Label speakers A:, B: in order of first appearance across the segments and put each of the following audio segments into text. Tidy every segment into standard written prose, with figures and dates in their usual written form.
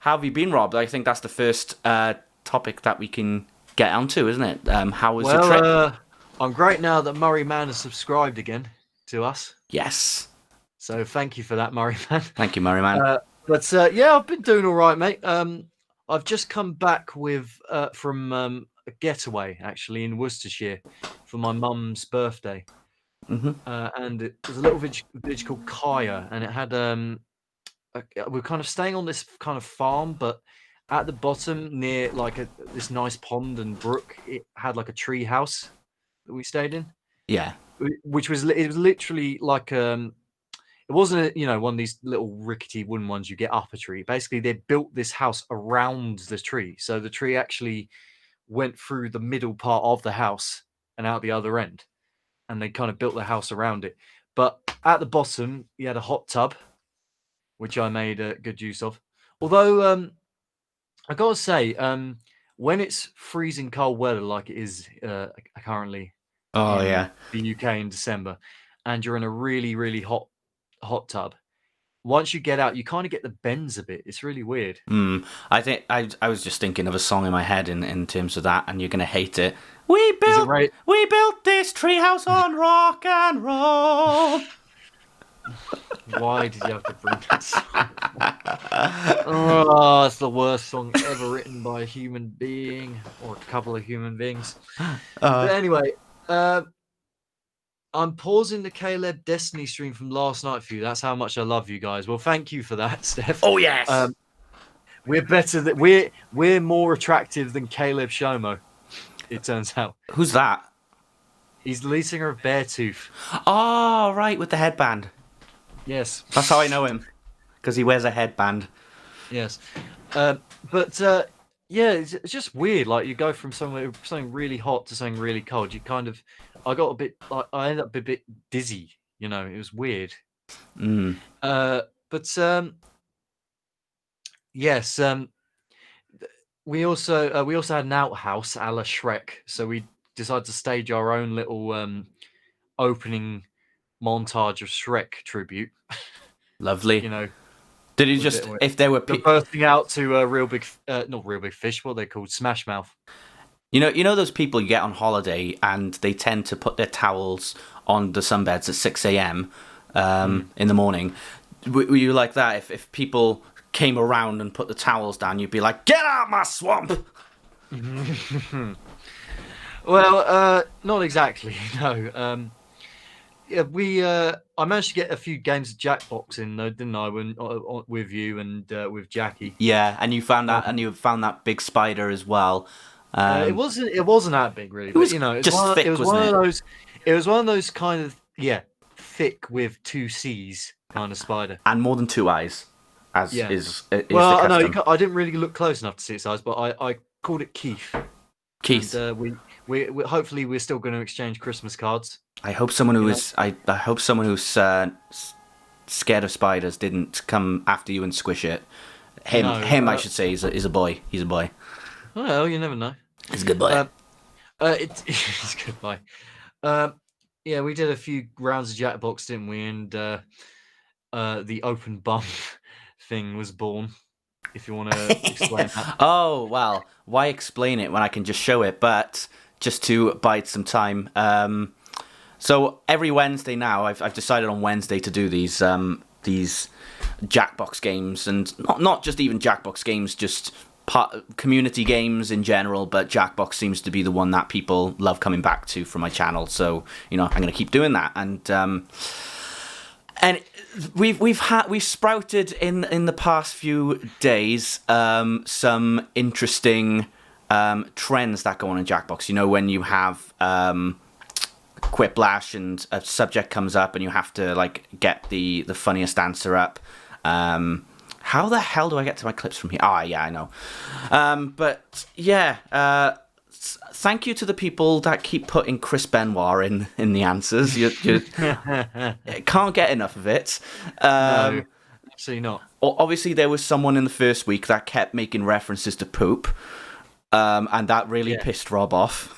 A: How have you been, Rob? I think that's the first topic that we can get onto, isn't it? How was your
B: Well,
A: trip?
B: I'm great now that Murray Man has subscribed again to us.
A: Yes.
B: So thank you for that, Murray Man.
A: Thank you, Murray Man.
B: But yeah, I've been doing all right, mate. I've just come back from a getaway actually in Worcestershire for my mum's birthday,
A: Hmm.
B: and it was a little village called Kaya, and it had we're kind of staying on this kind of farm, but at the bottom near like this nice pond and brook, it had like a tree house that we stayed in.
A: Yeah.
B: Which was it was literally like it wasn't one of these little rickety wooden ones you get up a tree. Basically, they built this house around the tree, so the tree actually went through the middle part of the house and out the other end, and they kind of built the house around it. But at the bottom, you had a hot tub, which I made good use of. Although I gotta say, when it's freezing cold weather like it is currently
A: Oh,
B: in
A: yeah.
B: the UK in December, and you're in a really, really hot tub. Once you get out, you kind of get the bends a bit. It's really weird.
A: I think I was just thinking of a song in my head in terms of that, and you're gonna hate it. We
B: Is it
A: built
B: right?
A: we built this treehouse on rock and roll.
B: Why did you have to bring that song? Oh, it's the worst song ever written by a human being or a couple of human beings. But
A: Uh,
B: anyway, I'm pausing the Caleb Destiny stream from last night for you. That's how much I love you guys. Well, thank you for that, Steph.
A: oh yes.
B: Um, we're better than we're more attractive than Caleb Shomo. It turns out
A: Who's that?
B: he's the lead singer of Beartooth.
A: Oh, right, with the headband.
B: Yes,
A: That's how I know him, because he wears a headband.
B: yes. But yeah, it's just weird. Like you go from something really hot to something really cold. You kind of, I got a bit like I ended up a bit dizzy. It was weird.
A: Mm.
B: Uh, but yes, we also had an outhouse a la Shrek, so we decided to stage our own little opening montage of Shrek tribute.
A: Lovely.
B: You know,
A: Did he
B: with it,
A: just, if there were,
B: the bursting out to a real big, not real big fish. What are they called? Smash Mouth.
A: you know those people you get on holiday and they tend to put their towels on the sunbeds at 6 a.m.
B: Mm.
A: In the morning. Were you like that? If people came around and put the towels down, you'd be like, "Get out my swamp!"
B: Well, not exactly. No. Yeah, I managed to get a few games of Jackbox in though, didn't I? With you and with Jackie.
A: Yeah, and
B: Um,
A: you found that big spider as well.
B: it
A: Um,
B: wasn't that big really,
A: it
B: but
A: was
B: it's
A: just
B: it
A: thick,
B: was
A: wasn't
B: one of
A: it?
B: those. It was one of those kind of thick with two C's kind of spider.
A: And more than two eyes, as
B: Yeah.
A: is the
B: Well, no,
A: custom.
B: I didn't really look close enough to see its eyes, but I called it Keith, and
A: Keith,
B: we hopefully we're still going to exchange Christmas cards.
A: I hope someone
B: You
A: who
B: know.
A: is I hope someone who's scared of spiders didn't come after you and squish it. Him,
B: No.
A: him, I should say, is a boy. He's a boy.
B: Well, you never know.
A: He's a good boy.
B: Um, it's goodbye. Yeah, we did a few rounds of Jackbox, didn't we? And the open bum thing was born. If you want to explain that.
A: Oh well, why explain it when I can just show it? But just to bide some time. So every Wednesday now, I've decided on Wednesday to do these Jackbox games, and not just even Jackbox games, just community games in general. But Jackbox seems to be the one that people love coming back to from my channel. So I'm going to keep doing that, and we've sprouted in the past few days some interesting trends that go on in Jackbox. When you have Quiplash and a subject comes up and you have to like get the funniest answer up. How the hell do I get to my clips from here? Ah, yeah, I know. But yeah, thank you to the people that keep putting Chris Benoit in the answers. You can't get enough of it.
B: No, absolutely not.
A: Obviously, there was someone in the first week that kept making references to poop, and that really
B: Yeah.
A: pissed Rob off.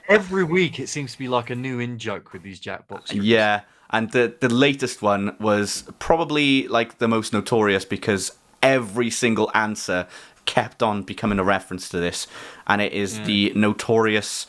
B: Every week it seems to be like a new in joke with these Jackbox streams.
A: Yeah, and the latest one was probably like the most notorious because every single answer kept on becoming a reference to this, and it is the notorious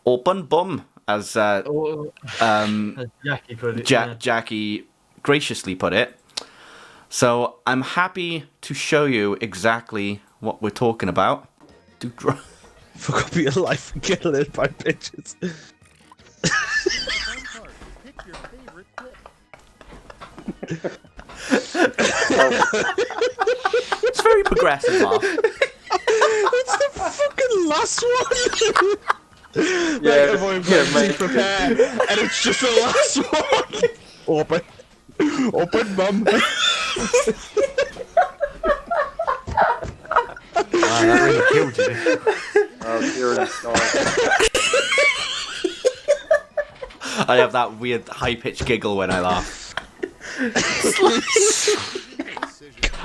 A: open bum, as
B: Jackie put it.
A: Jackie graciously put it. So I'm happy to show you exactly what we're talking about.
C: For copy your life and get lit by bitches.
A: It's very progressive, Mark.
C: It's the fucking last one.
D: Yeah,
C: mate. Prepare, and it's just the last one. Open, mum.
B: Wow, that really killed you.
D: Oh, Kieran's sorry.
A: I have that weird high-pitched giggle when I laugh.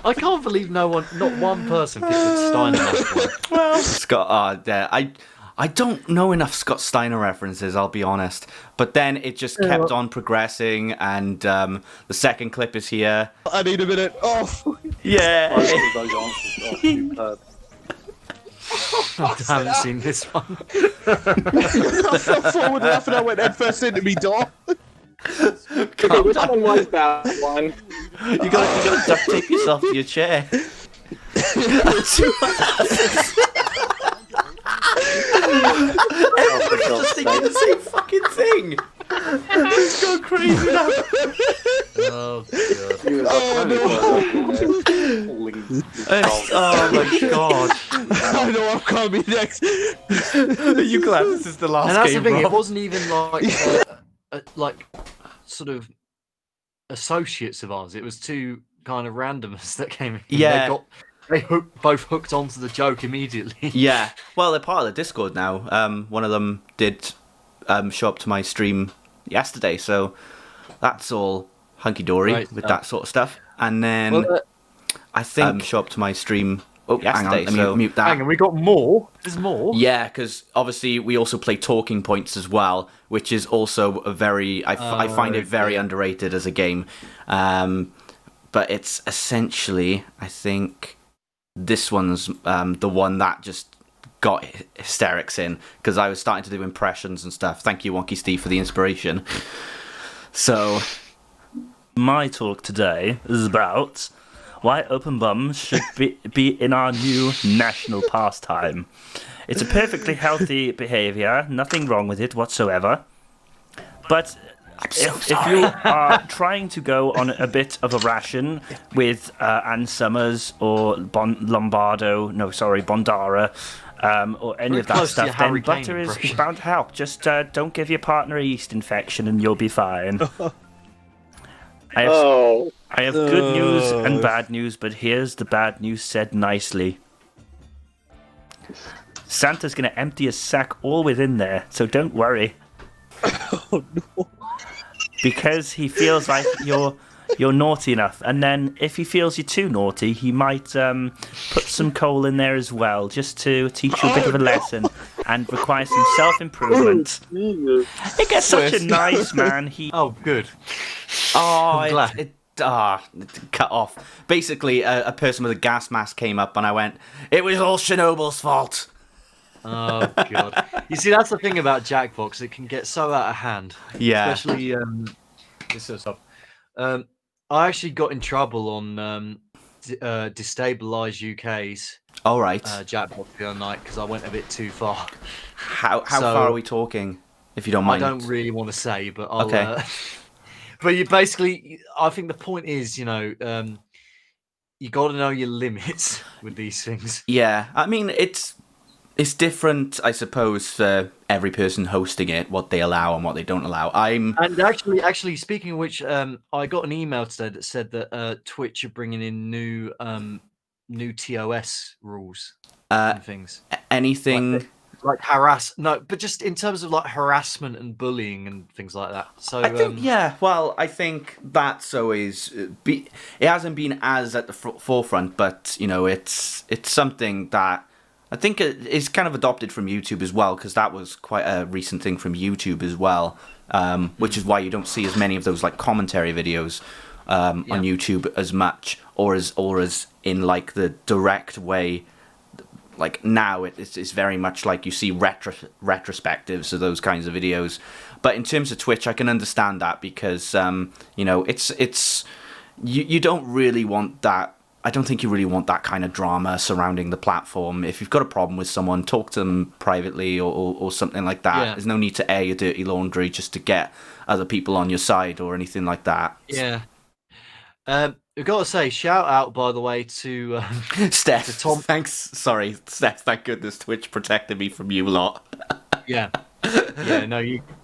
B: I can't believe not one person picked Steiner last one.
A: Well, Scott, yeah, I don't know enough Scott Steiner references, I'll be honest. But then it just kept on progressing, and the second clip is here.
C: I need a minute. Oh,
A: Yeah.
D: Both of those answers are superb.
B: I haven't seen this one.
C: I fell forward laughing. I went head first into me door.
D: Okay, which one was that one?
A: You gotta duct tape yourself to your chair. Everybody's just thinking the same fucking thing. It's going crazy now.
B: Oh god.
D: He was
A: Oh my god.
C: I know I'm coming next.
A: Are you glad this is the last
B: And that's
A: game,
B: the thing.
A: Rob?
B: It wasn't even like sort of associates of ours. It was two kind of randomers that came in.
A: Yeah.
B: They both hooked onto the joke immediately.
A: Yeah. Well, they're part of the Discord now. One of them did show up to my stream yesterday, so that's all hunky-dory
B: Right,
A: with that sort of stuff. And then I think show up to my stream yesterday,
C: hang on, let me
A: mute that.
B: Hang on, we got more. There's more.
A: Yeah, because obviously we also play Talking Points as well, which is also a very... I find it very underrated as a game. But it's essentially, I think, this one's the one that just got hysterics in, because I was starting to do impressions and stuff. Thank you, Wonky Steve, for the inspiration. So...
E: My talk today is about why open bums should be in our new national pastime. It's a perfectly healthy behaviour, nothing wrong with it whatsoever. But if you are trying to go on a bit of a ration with Ann Summers or Bondara, or any
B: Very
E: of that
B: close to
E: stuff,
B: your
E: then
B: Harry Kane
E: butter is
B: impression.
E: bound to help. Just don't give your partner a yeast infection and you'll be fine. I have good news and bad news, but here's the bad news said nicely. Santa's going to empty his sack all within there, so don't worry.
C: Oh no.
E: Because he feels like you're naughty enough, and then if he feels you're too naughty, he might put some coal in there as well, just to teach you a bit of a lesson and require some self-improvement. It gets such a nice man.
B: Oh, good.
A: Oh,
B: I'm glad.
A: it cut off. Basically, a person with a gas mask came up, and I went, "It was all Chernobyl's fault."
B: Oh god. You see, that's the thing about Jackbox. It can get so out of hand.
A: Yeah.
B: Especially this sort of stuff. I actually got in trouble on Destabilize UK's
A: All right.
B: Jackbox the other night because I went a bit too far.
A: How
B: so-
A: far are we talking, if you don't
B: I
A: mind?
B: don't really want to say, but I'll.
A: Okay.
B: But you basically, I think the point is, you know, you got to know your limits with these things.
A: Yeah, I mean, it's different, I suppose, for every person hosting it, what they allow and what they don't allow.
B: And actually, speaking of which, I got an email today that said that Twitch are bringing in new TOS rules and things.
A: Anything...
B: Like but just in terms of like harassment and bullying and things like that. So
A: I think, I think that's always... it hasn't been as at the forefront, but, you know, it's something that I think is kind of adopted from YouTube as well, because that was quite a recent thing from YouTube as well, which is why you don't see as many of those like commentary videos on YouTube as much, or as in like the direct way. Like now, it's very much like you see retrospectives of those kinds of videos. But in terms of Twitch, I can understand that because you know, it's you don't really want that. I don't think you really want that kind of drama surrounding the platform. If you've got a problem with someone, talk to them privately or something like that. There's no need to air your dirty laundry just to get other people on your side or anything like that.
B: Yeah. We've got to say, shout out, by the way, to
A: Steph.
B: to Tom.
A: Thanks. Sorry, Steph. Thank goodness Twitch protected me from you lot.
B: Yeah. Yeah, no, you